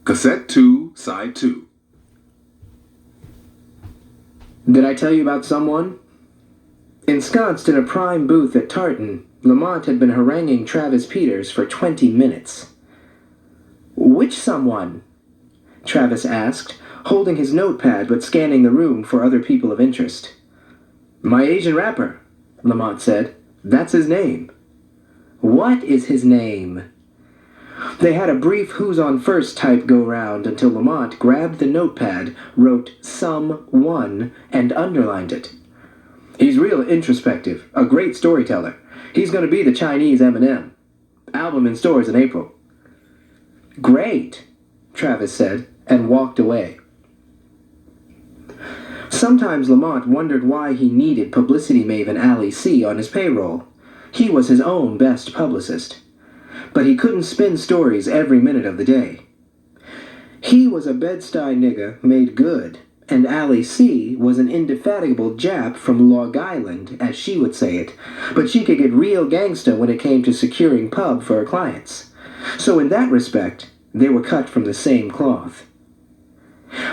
Cassette 2, Side 2. Did I tell you about someone? Ensconced in a prime booth at Tartan, Lamont had been haranguing Travis Peters for 20 minutes. "Which someone?" Travis asked, holding his notepad but scanning the room for other people of interest. "My Asian rapper," Lamont said. "That's his name." "What is his name?" They had a brief who's on first type go-round until Lamont grabbed the notepad, wrote "someone," and underlined it. "He's real introspective, a great storyteller. He's going to be the Chinese Eminem. Album in stores in April." "Great," Travis said, and walked away. Sometimes Lamont wondered why he needed publicity maven Ali C on his payroll. He was his own best publicist. But he couldn't spin stories every minute of the day. He was a Bed-Stuy nigga made good, and Ali C was an indefatigable Jap from Long Island, as she would say it, but she could get real gangsta when it came to securing pub for her clients. So in that respect, they were cut from the same cloth.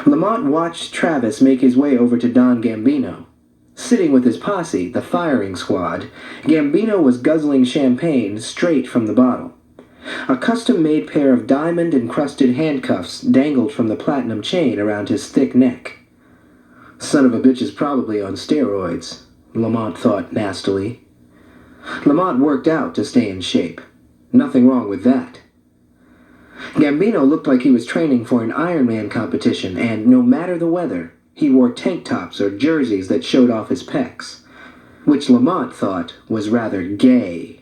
Lamont watched Travis make his way over to Don Gambino. Sitting with his posse, the firing squad, Gambino was guzzling champagne straight from the bottle. A custom-made pair of diamond-encrusted handcuffs dangled from the platinum chain around his thick neck. Son of a bitch is probably on steroids, Lamont thought nastily. Lamont worked out to stay in shape. Nothing wrong with that. Gambino looked like he was training for an Ironman competition, and no matter the weather, he wore tank tops or jerseys that showed off his pecs, which Lamont thought was rather gay.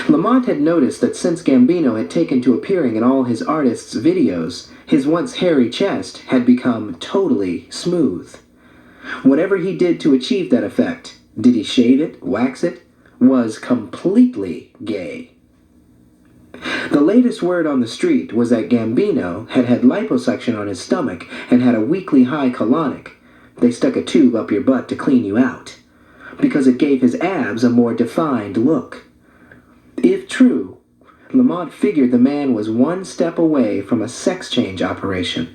Lamont had noticed that since Gambino had taken to appearing in all his artists' videos, his once hairy chest had become totally smooth. Whatever he did to achieve that effect, did he shave it, wax it, was completely gay. The latest word on the street was that Gambino had had liposuction on his stomach and had a weekly high colonic. They stuck a tube up your butt to clean you out, because it gave his abs a more defined look. If true, Lamont figured the man was one step away from a sex change operation.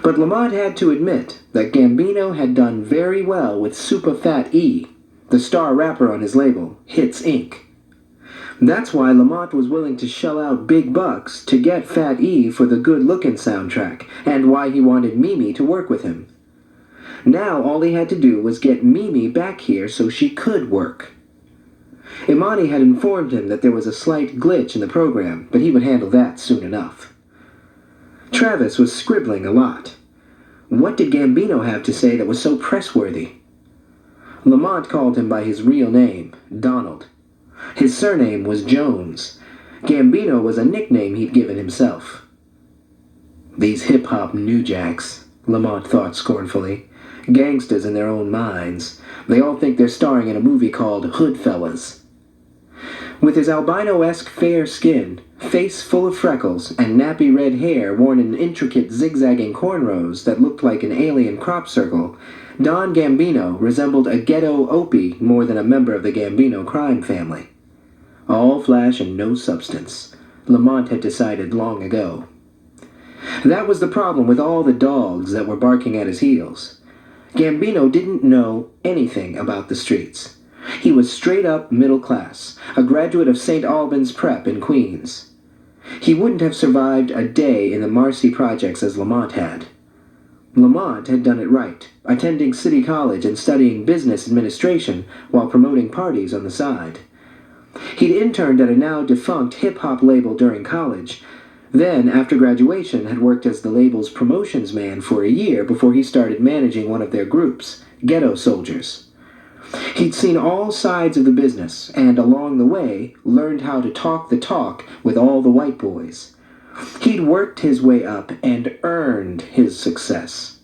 But Lamont had to admit that Gambino had done very well with Super Fat E, the star rapper on his label, Hits Inc. That's why Lamont was willing to shell out big bucks to get Fat E for the good-looking soundtrack, and why he wanted Mimi to work with him. Now all he had to do was get Mimi back here so she could work. Imani had informed him that there was a slight glitch in the program, but he would handle that soon enough. Travis was scribbling a lot. What did Gambino have to say that was so press-worthy? Lamont called him by his real name, Donald. His surname was Jones. Gambino was a nickname he'd given himself. These hip-hop newjacks, Lamont thought scornfully. Gangsters in their own minds. They all think they're starring in a movie called Hoodfellas. With his albino-esque fair skin, face full of freckles, and nappy red hair worn in intricate zigzagging cornrows that looked like an alien crop circle, Don Gambino resembled a ghetto Opie more than a member of the Gambino crime family. All flash and no substance, Lamont had decided long ago. That was the problem with all the dogs that were barking at his heels. Gambino didn't know anything about the streets. He was straight-up middle class, a graduate of St. Albans Prep in Queens. He wouldn't have survived a day in the Marcy projects as Lamont had. Lamont had done it right, attending City College and studying business administration while promoting parties on the side. He'd interned at a now-defunct hip-hop label during college, then, after graduation, had worked as the label's promotions man for a year before he started managing one of their groups, Ghetto Soldiers. He'd seen all sides of the business, and along the way, learned how to talk the talk with all the white boys. He'd worked his way up and earned his success.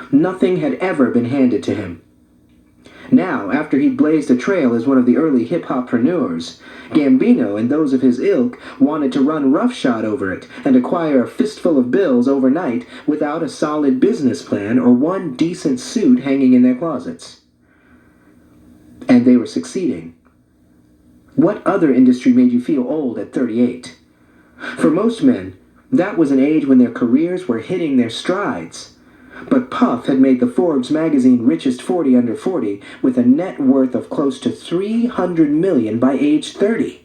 Nothing had ever been handed to him. Now, after he'd blazed a trail as one of the early hip-hoppreneurs, Gambino and those of his ilk wanted to run roughshod over it and acquire a fistful of bills overnight without a solid business plan or one decent suit hanging in their closets. And they were succeeding. What other industry made you feel old at 38? For most men, That was an age when their careers were hitting their strides. But Puff had made the Forbes magazine Richest 40 Under 40 with a net worth of close to $300 million by age 30.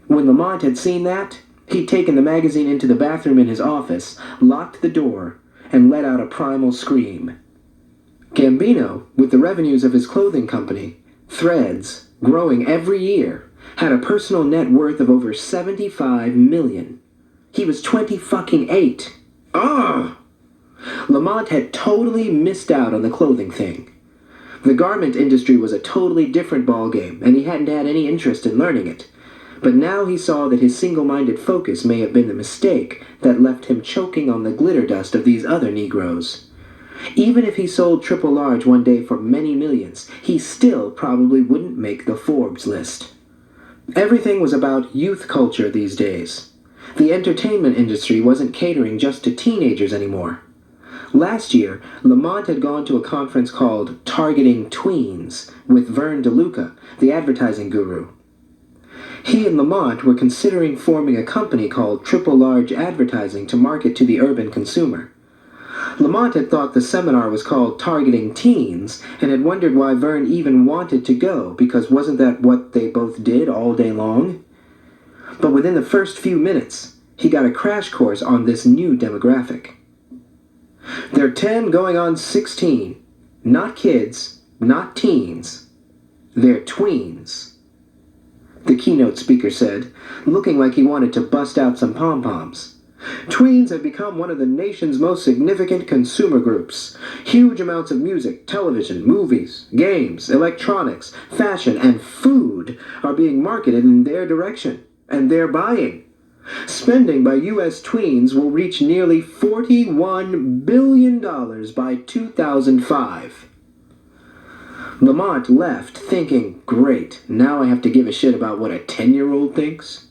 When Lamont had seen that, he'd taken the magazine into the bathroom in his office, locked the door, and let out a primal scream. Gambino, with the revenues of his clothing company, Threads, growing every year, had a personal net worth of over $75 million. He was 28. Ugh! Lamont had totally missed out on the clothing thing. The garment industry was a totally different ballgame, and he hadn't had any interest in learning it. But now he saw that his single-minded focus may have been the mistake that left him choking on the glitter dust of these other Negroes. Even if he sold triple large one day for many millions, he still probably wouldn't make the Forbes list. Everything was about youth culture these days. The entertainment industry wasn't catering just to teenagers anymore. Last year, Lamont had gone to a conference called Targeting Tweens with Vern DeLuca, the advertising guru. He and Lamont were considering forming a company called Triple Large Advertising to market to the urban consumer. Lamont had thought the seminar was called Targeting Teens and had wondered why Vern even wanted to go, because wasn't that what they both did all day long? But within the first few minutes, he got a crash course on this new demographic. They're 10 going on 16. Not kids, not teens. They're tweens, the keynote speaker said, looking like he wanted to bust out some pom-poms. Tweens have become one of the nation's most significant consumer groups. Huge amounts of music, television, movies, games, electronics, fashion, and food are being marketed in their direction, and they're buying. Spending by U.S. tweens will reach nearly $41 billion by 2005. Lamont left thinking, great, now I have to give a shit about what a 10-year-old thinks.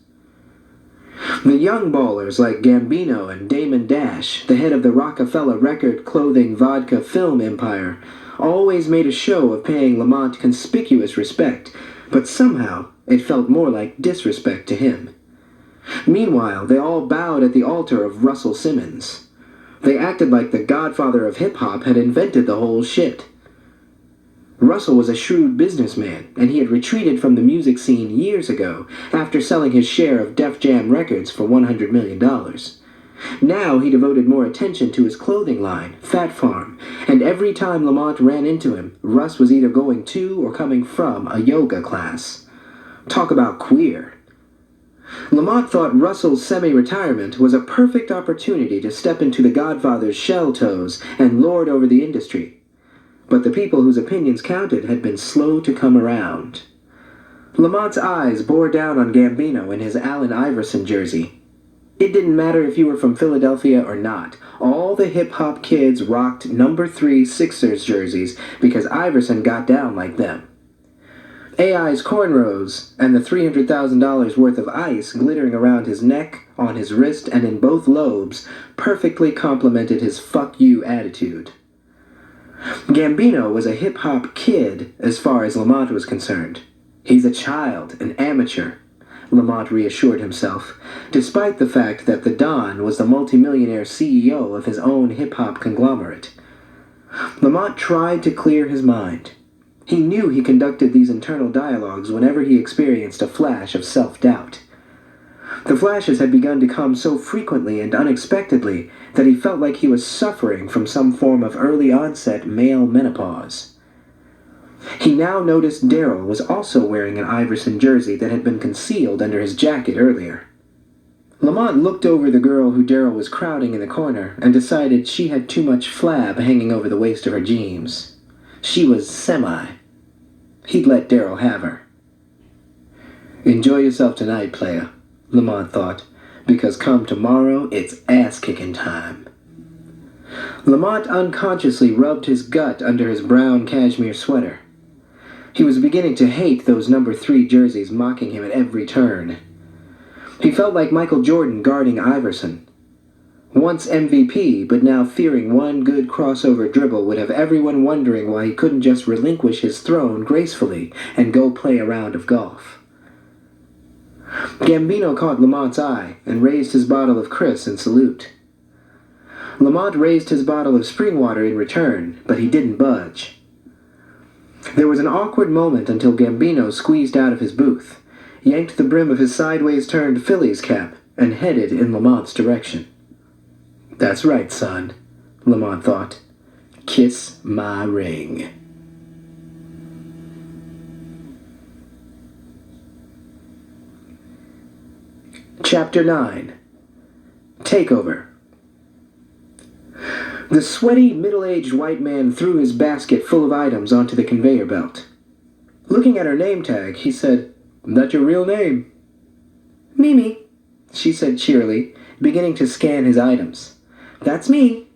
The young ballers like Gambino and Damon Dash, the head of the Rockefeller record, clothing, vodka, film empire, always made a show of paying Lamont conspicuous respect, but somehow it felt more like disrespect to him. Meanwhile, they all bowed at the altar of Russell Simmons. They acted like the godfather of hip-hop had invented the whole shit. Russell was a shrewd businessman, and he had retreated from the music scene years ago after selling his share of Def Jam Records for $100 million. Now he devoted more attention to his clothing line, Fat Farm, and every time Lamont ran into him, Russ was either going to or coming from a yoga class. Talk about queer. Lamont thought Russell's semi-retirement was a perfect opportunity to step into the Godfather's shell toes and lord over the industry. But the people whose opinions counted had been slow to come around. Lamont's eyes bore down on Gambino in his Allen Iverson jersey. It didn't matter if you were from Philadelphia or not. All the hip-hop kids rocked number 3 Sixers jerseys because Iverson got down like them. AI's cornrows and the $300,000 worth of ice glittering around his neck, on his wrist, and in both lobes perfectly complemented his fuck you attitude. Gambino was a hip-hop kid as far as Lamont was concerned. He's a child, an amateur, Lamont reassured himself, despite the fact that the Don was the multimillionaire CEO of his own hip-hop conglomerate. Lamont tried to clear his mind. He knew he conducted these internal dialogues whenever he experienced a flash of self-doubt. The flashes had begun to come so frequently and unexpectedly that he felt like he was suffering from some form of early-onset male menopause. He now noticed Daryl was also wearing an Iverson jersey that had been concealed under his jacket earlier. Lamont looked over the girl who Daryl was crowding in the corner and decided she had too much flab hanging over the waist of her jeans. She was semi. He'd let Daryl have her. Enjoy yourself tonight, playa, Lamont thought, because come tomorrow, it's ass-kicking time. Lamont unconsciously rubbed his gut under his brown cashmere sweater. He was beginning to hate those number 3 jerseys mocking him at every turn. He felt like Michael Jordan guarding Iverson. Once MVP, but now fearing one good crossover dribble would have everyone wondering why he couldn't just relinquish his throne gracefully and go play a round of golf. Gambino caught Lamont's eye and raised his bottle of Chris in salute. Lamont raised his bottle of spring water in return, but he didn't budge. There was an awkward moment until Gambino squeezed out of his booth, yanked the brim of his sideways-turned Phillies cap, and headed in Lamont's direction. "That's right, son," Lamont thought. "Kiss my ring." Chapter 9. Takeover. The sweaty, middle-aged white man threw his basket full of items onto the conveyor belt. Looking at her name tag, he said, "That your real name?" "Mimi," she said cheerily, beginning to scan his items. "That's me."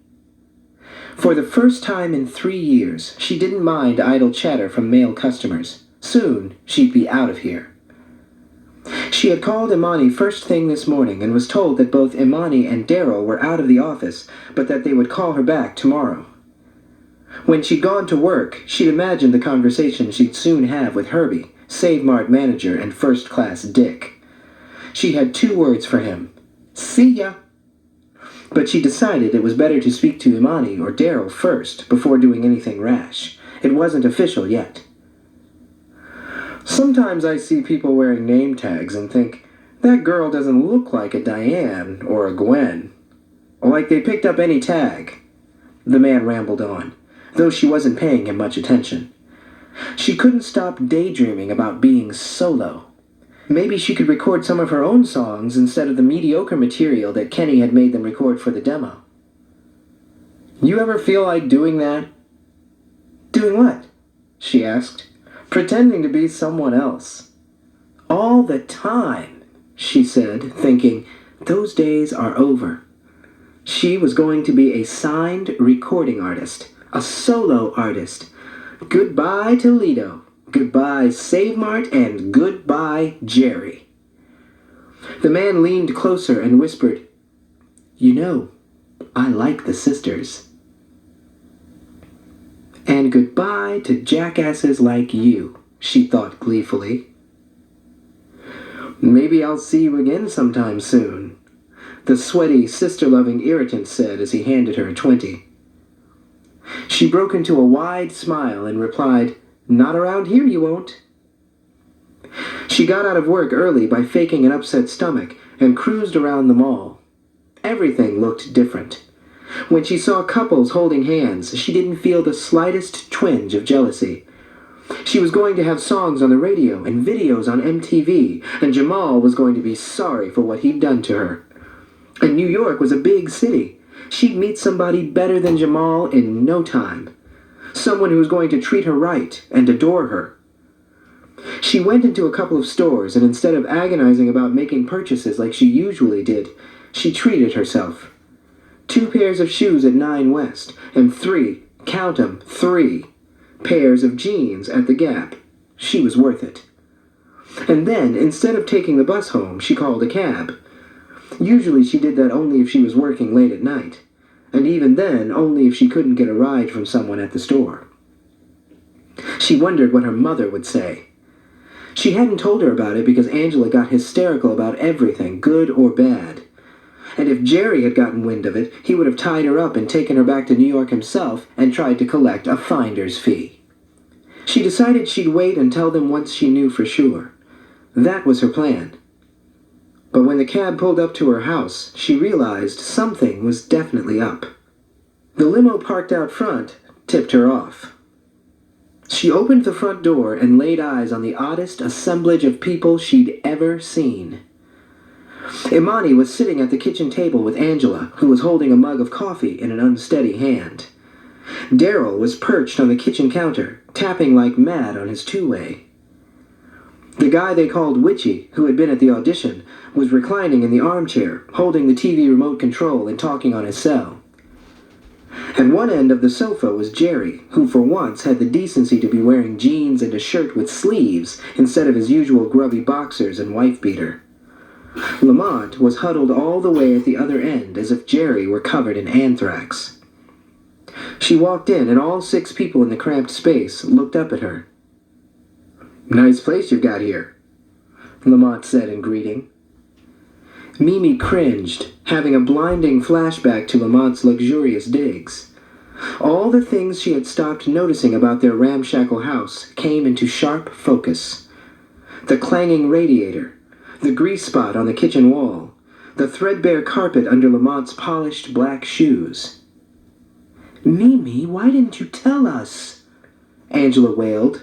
For the first time in 3 years, she didn't mind idle chatter from male customers. Soon, she'd be out of here. She had called Imani first thing this morning and was told that both Imani and Daryl were out of the office, but that they would call her back tomorrow. When she'd gone to work, she'd imagined the conversation she'd soon have with Herbie, Save Mart manager and first-class dick. She had 2 words for him: "See ya." But she decided it was better to speak to Imani or Daryl first before doing anything rash. It wasn't official yet. Sometimes I see people wearing name tags and think, that girl doesn't look like a Diane or a Gwen. Like they picked up any tag. The man rambled on, though she wasn't paying him much attention. She couldn't stop daydreaming about being solo. Maybe she could record some of her own songs instead of the mediocre material that Kenny had made them record for the demo. "You ever feel like doing that?" "Doing what?" she asked. "Pretending to be someone else." "All the time," she said, thinking, those days are over. She was going to be a signed recording artist, a solo artist. Goodbye Toledo, goodbye Save Mart, and goodbye Jerry. The man leaned closer and whispered, "You know, I like the sisters." "And goodbye to jackasses like you," she thought gleefully. "Maybe I'll see you again sometime soon," the sweaty, sister-loving irritant said as he handed her a 20. She broke into a wide smile and replied, "Not around here you won't." She got out of work early by faking an upset stomach and cruised around the mall. Everything looked different. When she saw couples holding hands, she didn't feel the slightest twinge of jealousy. She was going to have songs on the radio and videos on MTV, and Jamal was going to be sorry for what he'd done to her. And New York was a big city. She'd meet somebody better than Jamal in no time. Someone who was going to treat her right and adore her. She went into a couple of stores, and instead of agonizing about making purchases like she usually did, she treated herself. 2 pairs of shoes at 9 West, and 3, count 'em, 3, pairs of jeans at the Gap. She was worth it. And then, instead of taking the bus home, she called a cab. Usually she did that only if she was working late at night, and even then only if she couldn't get a ride from someone at the store. She wondered what her mother would say. She hadn't told her about it because Angela got hysterical about everything, good or bad. And if Jerry had gotten wind of it, he would have tied her up and taken her back to New York himself and tried to collect a finder's fee. She decided she'd wait and tell them once she knew for sure. That was her plan. But when the cab pulled up to her house, she realized something was definitely up. The limo parked out front tipped her off. She opened the front door and laid eyes on the oddest assemblage of people she'd ever seen. Imani was sitting at the kitchen table with Angela, who was holding a mug of coffee in an unsteady hand. Daryl was perched on the kitchen counter, tapping like mad on his 2-way. The guy they called Witchy, who had been at the audition, was reclining in the armchair, holding the TV remote control and talking on his cell. At one end of the sofa was Jerry, who for once had the decency to be wearing jeans and a shirt with sleeves instead of his usual grubby boxers and wife-beater. Lamont was huddled all the way at the other end as if Jerry were covered in anthrax. She walked in and all 6 people in the cramped space looked up at her. "Nice place you've got here." Lamont said in greeting. Mimi cringed, having a blinding flashback to Lamont's luxurious digs. All the things she had stopped noticing about their ramshackle house came into sharp focus. The clanging radiator, the grease spot on the kitchen wall, the threadbare carpet under Lamont's polished black shoes. "Mimi, why didn't you tell us?" Angela wailed.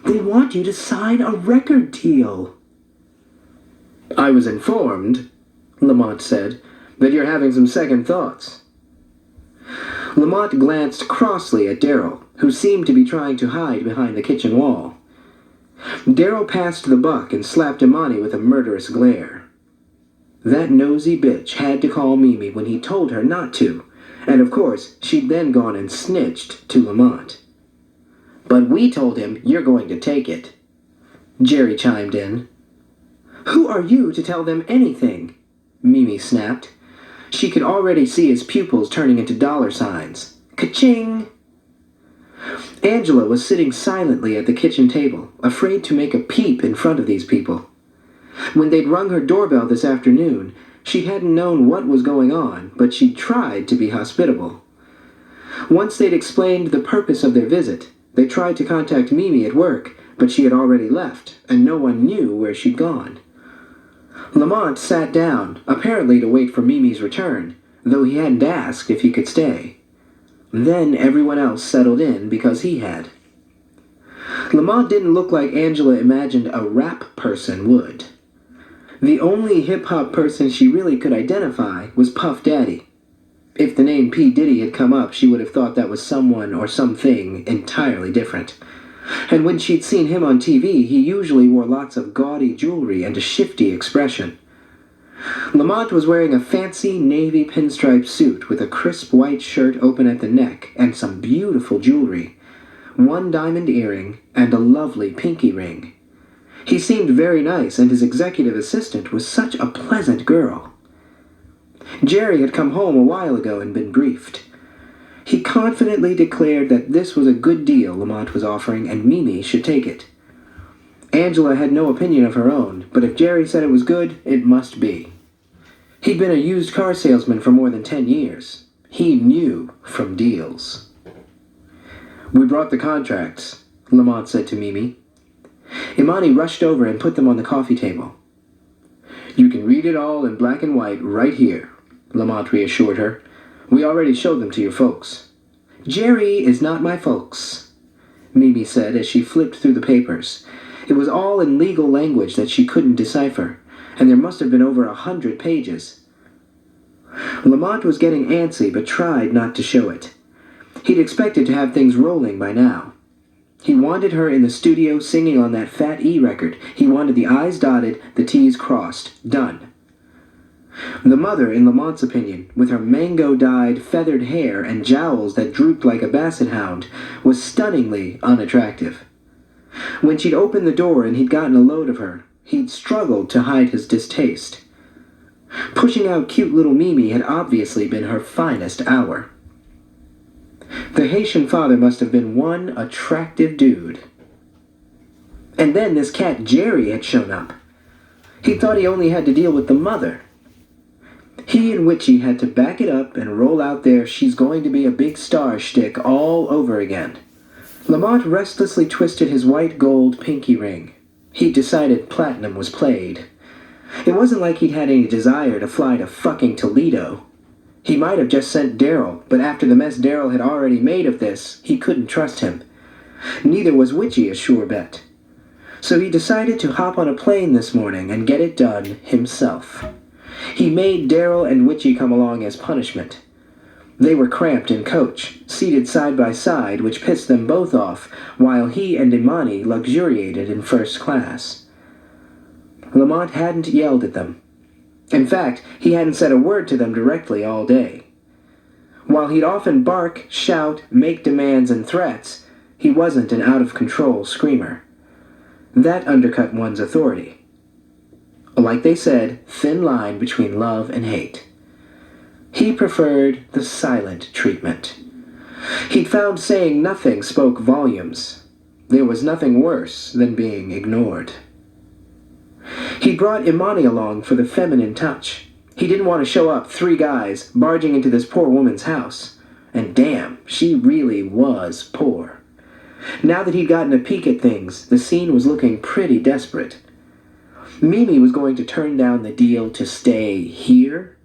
"They want you to sign a record deal." "I was informed," Lamont said, "that you're having some second thoughts." Lamont glanced crossly at Darryl, who seemed to be trying to hide behind the kitchen wall. Darryl passed the buck and slapped Imani with a murderous glare. That nosy bitch had to call Mimi when he told her not to, and of course she'd then gone and snitched to Lamont. "But we told him you're going to take it," Jerry chimed in. "Who are you to tell them anything?" Mimi snapped. She could already see his pupils turning into dollar signs. Ka-ching! Angela was sitting silently at the kitchen table, afraid to make a peep in front of these people. When they'd rung her doorbell this afternoon, she hadn't known what was going on, but she'd tried to be hospitable. Once they'd explained the purpose of their visit, they tried to contact Mimi at work, but she had already left, and no one knew where she'd gone. Lamont sat down, apparently to wait for Mimi's return, though he hadn't asked if he could stay. Then everyone else settled in because he had. Lamont didn't look like Angela imagined a rap person would. The only hip-hop person she really could identify was Puff Daddy. If the name P. Diddy had come up, she would have thought that was someone or something entirely different. And when she'd seen him on TV, he usually wore lots of gaudy jewelry and a shifty expression. Lamont was wearing a fancy navy pinstripe suit with a crisp white shirt open at the neck and some beautiful jewelry, one diamond earring, and a lovely pinky ring. He seemed very nice, and his executive assistant was such a pleasant girl. Jerry had come home a while ago and been briefed. He confidently declared that this was a good deal Lamont was offering and Mimi should take it. Angela had no opinion of her own, but if Jerry said it was good, it must be. He'd been a used car salesman for more than 10 years. He knew from deals. "We brought the contracts," Lamont said to Mimi. Imani rushed over and put them on the coffee table. "You can read it all in black and white right here," Lamont reassured her. "We already showed them to your folks." "Jerry is not my folks," Mimi said as she flipped through the papers. It was all in legal language that she couldn't decipher, and there must have been over 100 pages. Lamont was getting antsy but tried not to show it. He'd expected to have things rolling by now. He wanted her in the studio singing on that Fat E record. He wanted the I's dotted, the T's crossed. Done. The mother, in Lamont's opinion, with her mango-dyed, feathered hair and jowls that drooped like a basset hound, was stunningly unattractive. When she'd opened the door and he'd gotten a load of her, he'd struggled to hide his distaste. Pushing out cute little Mimi had obviously been her finest hour. The Haitian father must have been one attractive dude. And then this cat Jerry had shown up. He thought he only had to deal with the mother. He and Witchy had to back it up and roll out their "she's going to be a big star" shtick all over again. Lamont restlessly twisted his white gold pinky ring. He'd decided platinum was played. It wasn't like he'd had any desire to fly to fucking Toledo. He might have just sent Darryl, but after the mess Darryl had already made of this, he couldn't trust him. Neither was Witchy a sure bet. So he decided to hop on a plane this morning and get it done himself. He made Darryl and Witchy come along as punishment. They were cramped in coach, seated side by side, which pissed them both off, while he and Imani luxuriated in first class. Lamont hadn't yelled at them. In fact, he hadn't said a word to them directly all day. While he'd often bark, shout, make demands and threats, he wasn't an out-of-control screamer. That undercut one's authority. Like they said, thin line between love and hate. He preferred the silent treatment. He'd found saying nothing spoke volumes. There was nothing worse than being ignored. He brought Imani along for the feminine touch. He didn't want to show up 3 guys barging into this poor woman's house. And damn, she really was poor. Now that he'd gotten a peek at things, the scene was looking pretty desperate. Mimi was going to turn down the deal to stay here?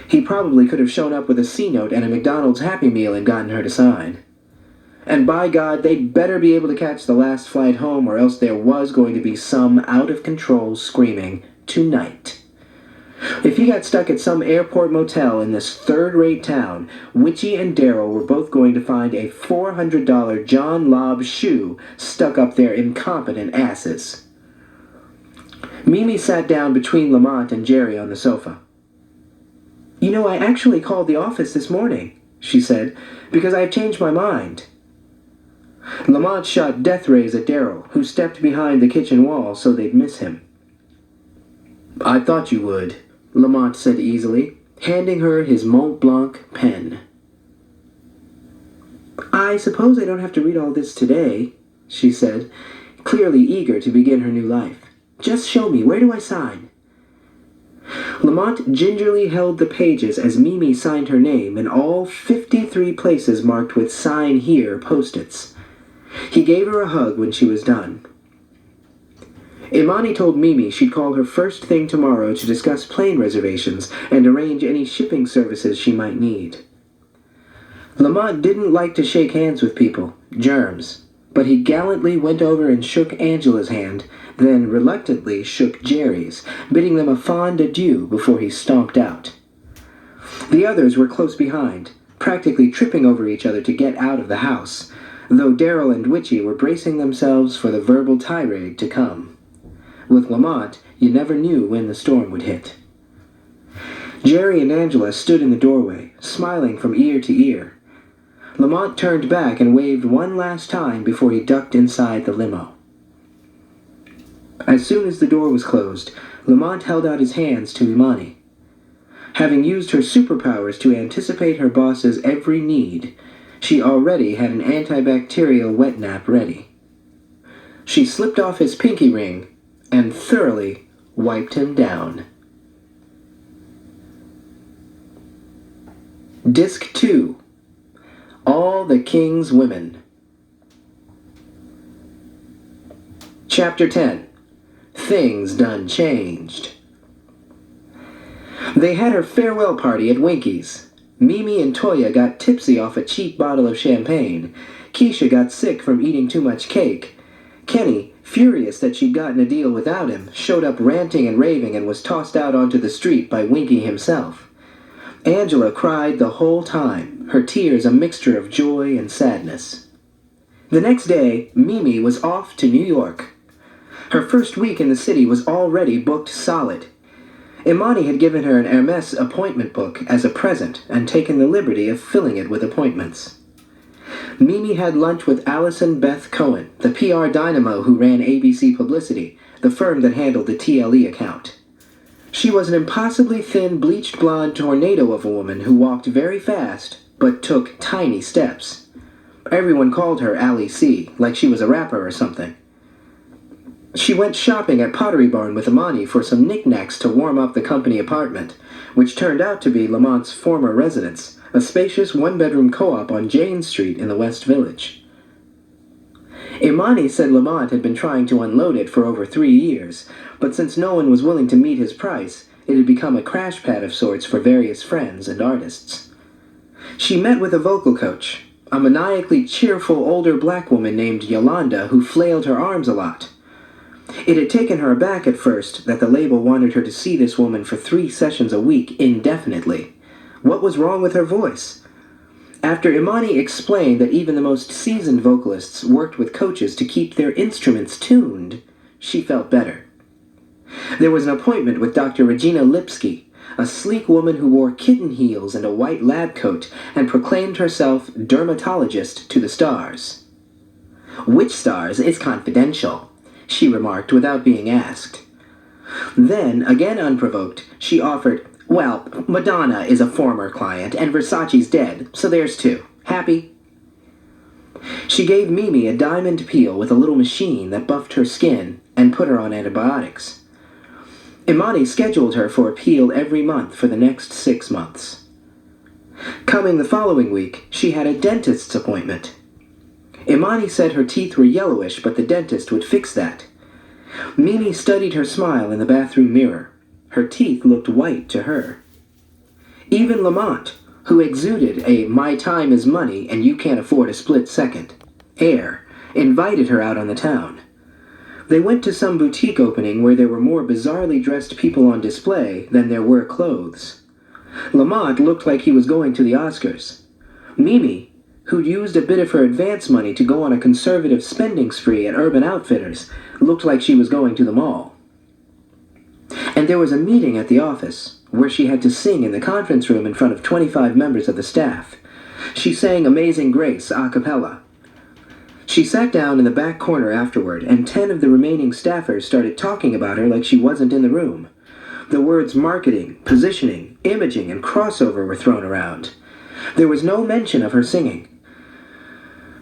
He probably could have shown up with a C-note and a McDonald's Happy Meal and gotten her to sign. And by God, they'd better be able to catch the last flight home, or else there was going to be some out-of-control screaming tonight. If he got stuck at some airport motel in this third-rate town, Witchy and Daryl were both going to find a $400 John Lobb shoe stuck up their incompetent asses. Mimi sat down between Lamont and Jerry on the sofa. "You know, I actually called the office this morning," she said, "because I've changed my mind." Lamont shot death rays at Daryl, who stepped behind the kitchen wall so they'd miss him. "I thought you would," Lamont said easily, handing her his Mont Blanc pen. "I suppose I don't have to read all this today," she said, clearly eager to begin her new life. "Just show me, where do I sign?" Lamont gingerly held the pages as Mimi signed her name in all 53 places marked with "Sign Here" post-its. He gave her a hug when she was done. Imani told Mimi she'd call her first thing tomorrow to discuss plane reservations and arrange any shipping services she might need. Lamont didn't like to shake hands with people, germs, but he gallantly went over and shook Angela's hand, then reluctantly shook Jerry's, bidding them a fond adieu before he stomped out. The others were close behind, practically tripping over each other to get out of the house, though Daryl and Witchy were bracing themselves for the verbal tirade to come. With Lamont, you never knew when the storm would hit. Jerry and Angela stood in the doorway, smiling from ear to ear. Lamont turned back and waved one last time before he ducked inside the limo. As soon as the door was closed, Lamont held out his hands to Imani. Having used her superpowers to anticipate her boss's every need, she already had an antibacterial wet nap ready. She slipped off his pinky ring and thoroughly wiped him down. Disc 2. All the King's Women. Chapter 10. Things Done Changed. They had her farewell party at Winky's. Mimi and Toya got tipsy off a cheap bottle of champagne. Keisha got sick from eating too much cake. Kenny, furious that she'd gotten a deal without him, showed up ranting and raving and was tossed out onto the street by Winky himself. Angela cried the whole time, her tears a mixture of joy and sadness. The next day, Mimi was off to New York. Her first week in the city was already booked solid. Imani had given her an Hermes appointment book as a present and taken the liberty of filling it with appointments. Mimi had lunch with Allison Beth Cohen, the PR dynamo who ran ABC Publicity, the firm that handled the TLE account. She was an impossibly thin, bleached blonde tornado of a woman who walked very fast, but took tiny steps. Everyone called her Allie C, like she was a rapper or something. She went shopping at Pottery Barn with Imani for some knickknacks to warm up the company apartment, which turned out to be Lamont's former residence, a spacious one-bedroom co-op on Jane Street in the West Village. Imani said Lamont had been trying to unload it for over 3 years, but since no one was willing to meet his price, it had become a crash pad of sorts for various friends and artists. She met with a vocal coach, a maniacally cheerful older black woman named Yolanda who flailed her arms a lot. It had taken her aback at first that the label wanted her to see this woman for 3 sessions a week indefinitely. What was wrong with her voice? After Imani explained that even the most seasoned vocalists worked with coaches to keep their instruments tuned, she felt better. There was an appointment with Dr. Regina Lipsky, a sleek woman who wore kitten heels and a white lab coat and proclaimed herself dermatologist to the stars. "Which stars is confidential," she remarked without being asked. Then, again unprovoked, she offered, "Well, Madonna is a former client, and Versace's dead, so there's 2. Happy?" She gave Mimi a diamond peel with a little machine that buffed her skin and put her on antibiotics. Imani scheduled her for a peel every month for the next 6 months. Coming the following week, she had a dentist's appointment. Imani said her teeth were yellowish, but the dentist would fix that. Mimi studied her smile in the bathroom mirror. Her teeth looked white to her. Even Lamont, who exuded a "my time is money and you can't afford a split second" air, invited her out on the town. They went to some boutique opening where there were more bizarrely dressed people on display than there were clothes. Lamont looked like he was going to the Oscars. Mimi, who'd used a bit of her advance money to go on a conservative spending spree at Urban Outfitters, looked like she was going to the mall. And there was a meeting at the office, where she had to sing in the conference room in front of 25 members of the staff. She sang Amazing Grace a cappella. She sat down in the back corner afterward, and 10 of the remaining staffers started talking about her like she wasn't in the room. The words marketing, positioning, imaging, and crossover were thrown around. There was no mention of her singing.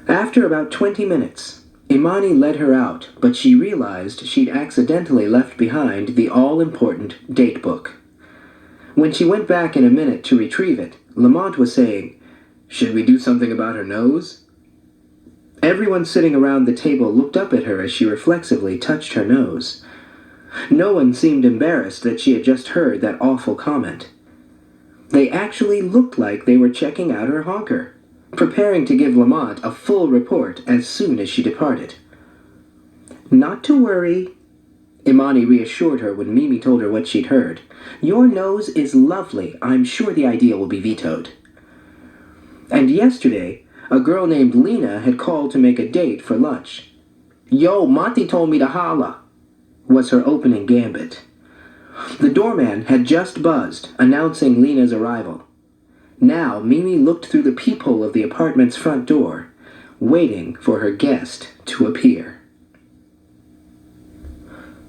After about 20 minutes, Imani led her out, but she realized she'd accidentally left behind the all-important date book. When she went back in a minute to retrieve it, Lamont was saying, "Should we do something about her nose?" Everyone sitting around the table looked up at her as she reflexively touched her nose. No one seemed embarrassed that she had just heard that awful comment. They actually looked like they were checking out her honker, preparing to give Lamont a full report as soon as she departed. "Not to worry," Imani reassured her when Mimi told her what she'd heard. "Your nose is lovely. I'm sure the idea will be vetoed." And yesterday, a girl named Lena had called to make a date for lunch. "Yo, Monty told me to holla," was her opening gambit. The doorman had just buzzed, announcing Lena's arrival. Now Mimi looked through the peephole of the apartment's front door, waiting for her guest to appear.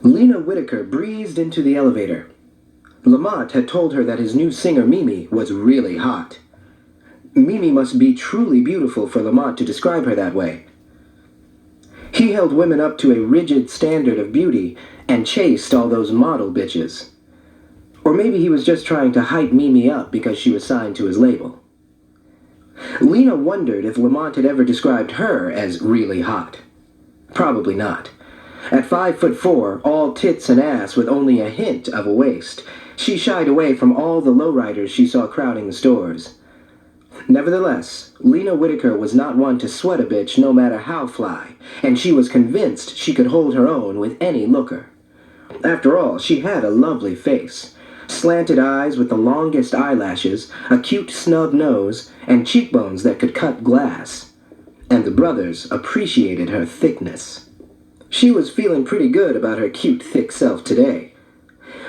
Lena Whitaker breezed into the elevator. Lamont had told her that his new singer Mimi was really hot. Mimi must be truly beautiful for Lamont to describe her that way. He held women up to a rigid standard of beauty and chased all those model bitches. Or maybe he was just trying to hype Mimi up because she was signed to his label. Lena wondered if Lamont had ever described her as really hot. Probably not. At 5'4", all tits and ass with only a hint of a waist, she shied away from all the lowriders she saw crowding the stores. Nevertheless, Lena Whitaker was not one to sweat a bitch no matter how fly, and she was convinced she could hold her own with any looker. After all, she had a lovely face. Slanted eyes with the longest eyelashes, a cute snub nose, and cheekbones that could cut glass. And the brothers appreciated her thickness. She was feeling pretty good about her cute, thick self today.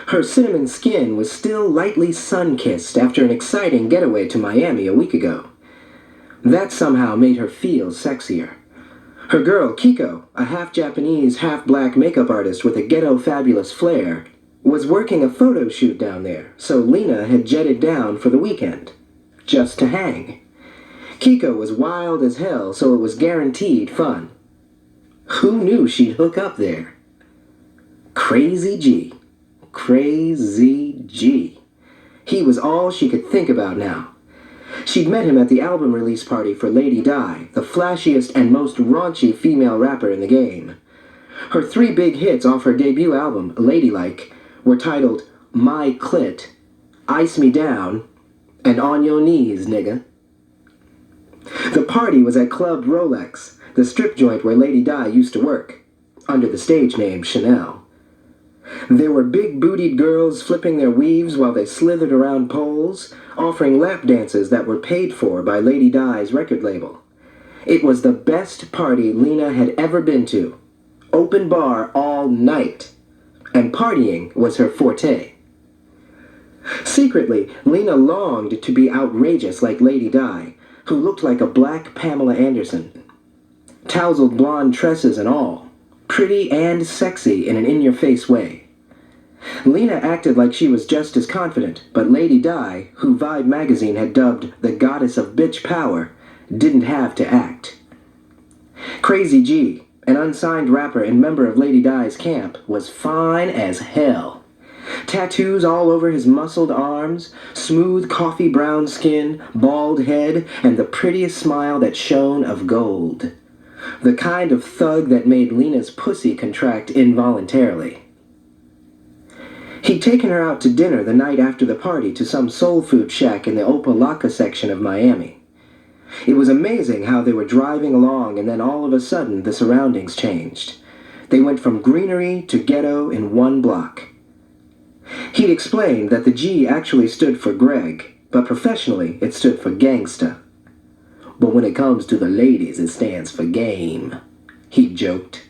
Her cinnamon skin was still lightly sun-kissed after an exciting getaway to Miami a week ago. That somehow made her feel sexier. Her girl, Kiko, a half-Japanese, half-black makeup artist with a ghetto-fabulous flair, was working a photo shoot down there, so Lena had jetted down for the weekend. Just to hang. Kiko was wild as hell, so it was guaranteed fun. Who knew she'd hook up there? Crazy G. Crazy G. He was all she could think about now. She'd met him at the album release party for Lady Di, the flashiest and most raunchy female rapper in the game. Her 3 big hits off her debut album, Ladylike, were titled My Clit, Ice Me Down, and On Your Knees, Nigga. The party was at Club Rolex, the strip joint where Lady Di used to work, under the stage name Chanel. There were big-bootied girls flipping their weaves while they slithered around poles, offering lap dances that were paid for by Lady Di's record label. It was the best party Lena had ever been to. Open bar all night. And partying was her forte. Secretly, Lena longed to be outrageous like Lady Di, who looked like a black Pamela Anderson. Tousled blonde tresses and all. Pretty and sexy in an in-your-face way. Lena acted like she was just as confident, but Lady Di, who Vibe magazine had dubbed the goddess of bitch power, didn't have to act. Crazy G, an unsigned rapper and member of Lady Di's camp, was fine as hell. Tattoos all over his muscled arms, smooth coffee brown skin, bald head, and the prettiest smile that shone of gold. The kind of thug that made Lena's pussy contract involuntarily. He'd taken her out to dinner the night after the party to some soul food shack in the Opalaka section of Miami. It was amazing how they were driving along and then all of a sudden the surroundings changed. They went from greenery to ghetto in one block. He'd explained that the G actually stood for Greg, but professionally it stood for gangsta. But when it comes to the ladies, it stands for game, he joked.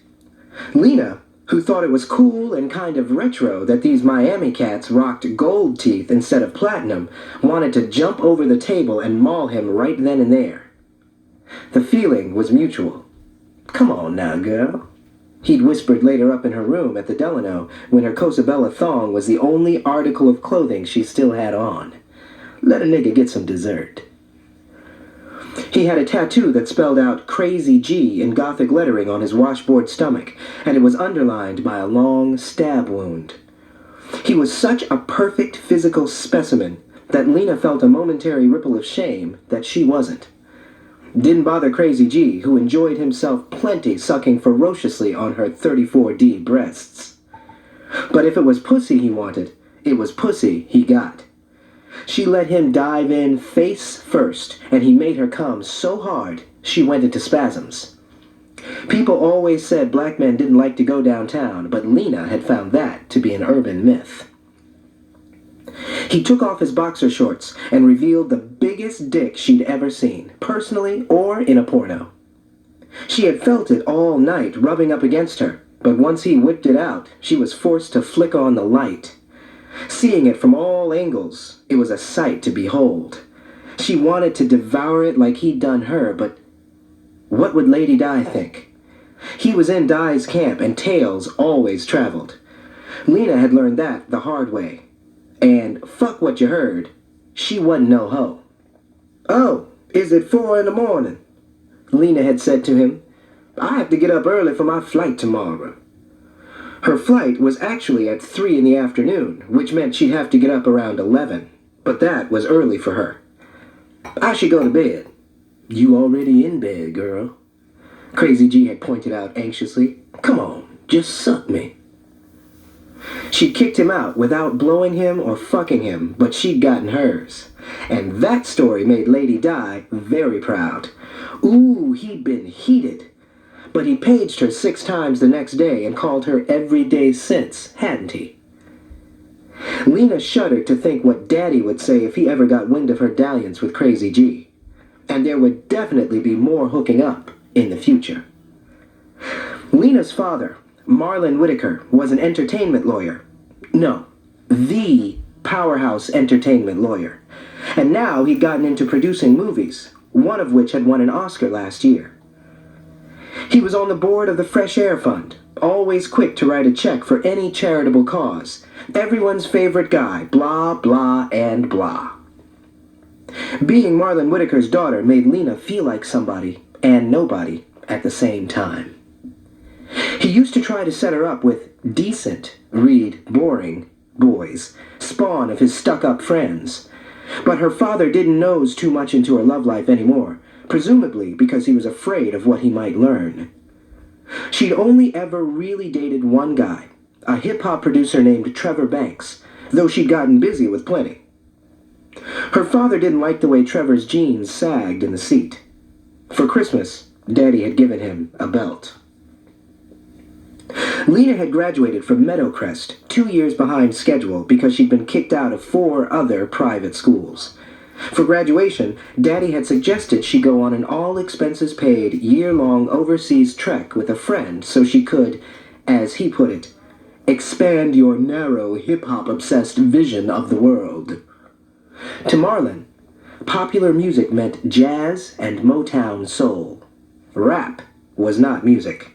Lena, who thought it was cool and kind of retro that these Miami cats rocked gold teeth instead of platinum, wanted to jump over the table and maul him right then and there. The feeling was mutual. "Come on now, girl," he'd whispered later up in her room at the Delano when her Cosabella thong was the only article of clothing she still had on. "Let a nigga get some dessert." He had a tattoo that spelled out Crazy G in Gothic lettering on his washboard stomach, and it was underlined by a long stab wound. He was such a perfect physical specimen that Lena felt a momentary ripple of shame that she wasn't. Didn't bother Crazy G, who enjoyed himself plenty sucking ferociously on her 34D breasts. But if it was pussy he wanted, it was pussy he got. She let him dive in face first, and he made her come so hard she went into spasms. People always said black men didn't like to go downtown, but Lena had found that to be an urban myth. He took off his boxer shorts and revealed the biggest dick she'd ever seen, personally or in a porno. She had felt it all night rubbing up against her, but once he whipped it out, she was forced to flick on the light. Seeing it from all angles, it was a sight to behold. She wanted to devour it like he'd done her, but what would Lady Di think? He was in Di's camp, and tales always traveled. Lena had learned that the hard way. And fuck what you heard, she wasn't no hoe. "Oh, is it 4 in the morning?" Lena had said to him. "I have to get up early for my flight tomorrow." Her flight was actually at 3 in the afternoon, which meant she'd have to get up around 11. But that was early for her. "I should go to bed." "You already in bed, girl," Crazy G had pointed out anxiously. "Come on, just suck me." She'd kicked him out without blowing him or fucking him, but she'd gotten hers. And that story made Lady Di very proud. Ooh, he'd been heated. But he paged her 6 times the next day and called her every day since, hadn't he? Lena shuddered to think what Daddy would say if he ever got wind of her dalliance with Crazy G. And there would definitely be more hooking up in the future. Lena's father, Marlon Whitaker, was an entertainment lawyer. No, the powerhouse entertainment lawyer. And now he'd gotten into producing movies, one of which had won an Oscar last year. He was on the board of the Fresh Air Fund, always quick to write a check for any charitable cause. Everyone's favorite guy, blah, blah, and blah. Being Marlon Whitaker's daughter made Lena feel like somebody and nobody at the same time. He used to try to set her up with decent, read boring, boys, spawn of his stuck-up friends. But her father didn't nose too much into her love life anymore, presumably because he was afraid of what he might learn. She'd only ever really dated one guy, a hip-hop producer named Trevor Banks, though she'd gotten busy with plenty. Her father didn't like the way Trevor's jeans sagged in the seat. For Christmas, Daddy had given him a belt. Lena had graduated from Meadowcrest 2 years behind schedule because she'd been kicked out of 4 other private schools. For graduation, Daddy had suggested she go on an all-expenses-paid, year-long overseas trek with a friend so she could, as he put it, expand your narrow, hip-hop-obsessed vision of the world. To Marlon, popular music meant jazz and Motown soul. Rap was not music.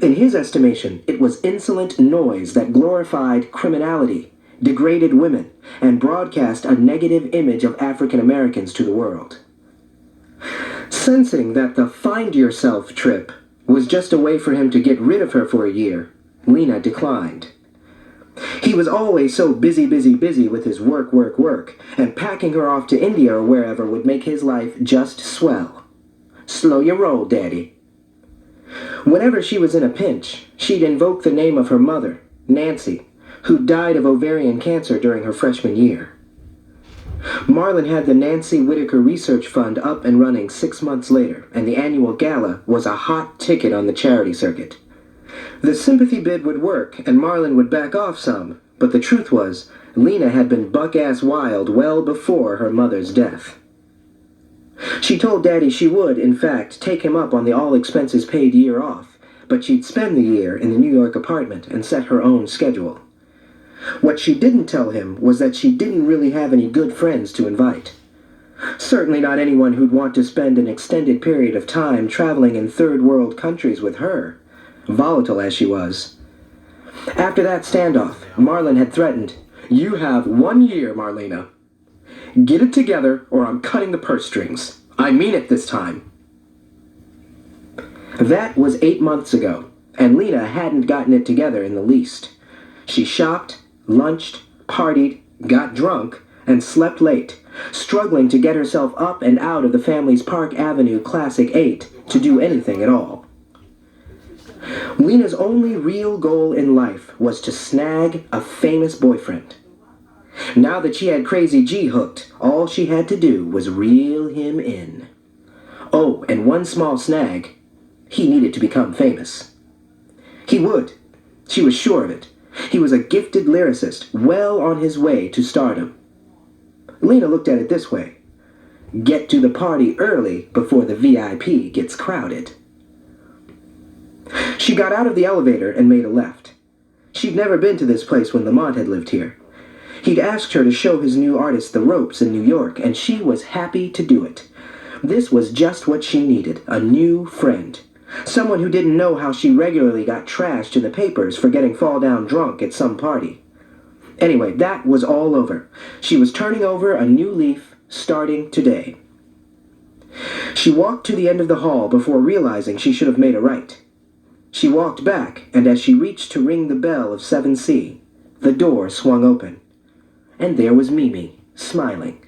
In his estimation, it was insolent noise that glorified criminality, degraded women, and broadcast a negative image of African Americans to the world. Sensing that the find yourself trip was just a way for him to get rid of her for a year, Lena declined. He was always so busy with his work, and packing her off to India or wherever would make his life just swell. Slow your roll, Daddy. Whenever she was in a pinch, she'd invoke the name of her mother, Nancy, who died of ovarian cancer during her freshman year. Marlon had the Nancy Whitaker Research Fund up and running 6 months later, and the annual gala was a hot ticket on the charity circuit. The sympathy bid would work, and Marlon would back off some, but the truth was, Lena had been buck-ass wild well before her mother's death. She told Daddy she would, in fact, take him up on the all-expenses-paid year off, but she'd spend the year in the New York apartment and set her own schedule. What she didn't tell him was that she didn't really have any good friends to invite. Certainly not anyone who'd want to spend an extended period of time traveling in third-world countries with her, volatile as she was. After that standoff, Marlon had threatened, "You have 1 year, Marlena. Get it together or I'm cutting the purse strings. I mean it this time." That was 8 months ago, and Lena hadn't gotten it together in the least. She shopped, lunched, partied, got drunk, and slept late, struggling to get herself up and out of the family's Park Avenue Classic 8 to do anything at all. Lena's only real goal in life was to snag a famous boyfriend. Now that she had Crazy G hooked, all she had to do was reel him in. Oh, and one small snag. He needed to become famous. He would. She was sure of it. He was a gifted lyricist, well on his way to stardom. Lena looked at it this way. Get to the party early before the VIP gets crowded. She got out of the elevator and made a left. She'd never been to this place when Lamont had lived here. He'd asked her to show his new artist the ropes in New York, and she was happy to do it. This was just what she needed, a new friend. Someone who didn't know how she regularly got trashed in the papers for getting fall-down drunk at some party. Anyway, that was all over. She was turning over a new leaf, starting today. She walked to the end of the hall before realizing she should have made a right. She walked back, and as she reached to ring the bell of 7C, the door swung open. And there was Mimi, smiling.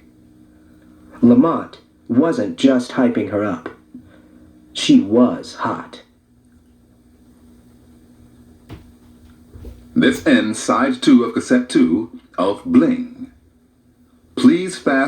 Lamont wasn't just hyping her up. She was hot. This ends side 2 of cassette 2 of Bling. Please fast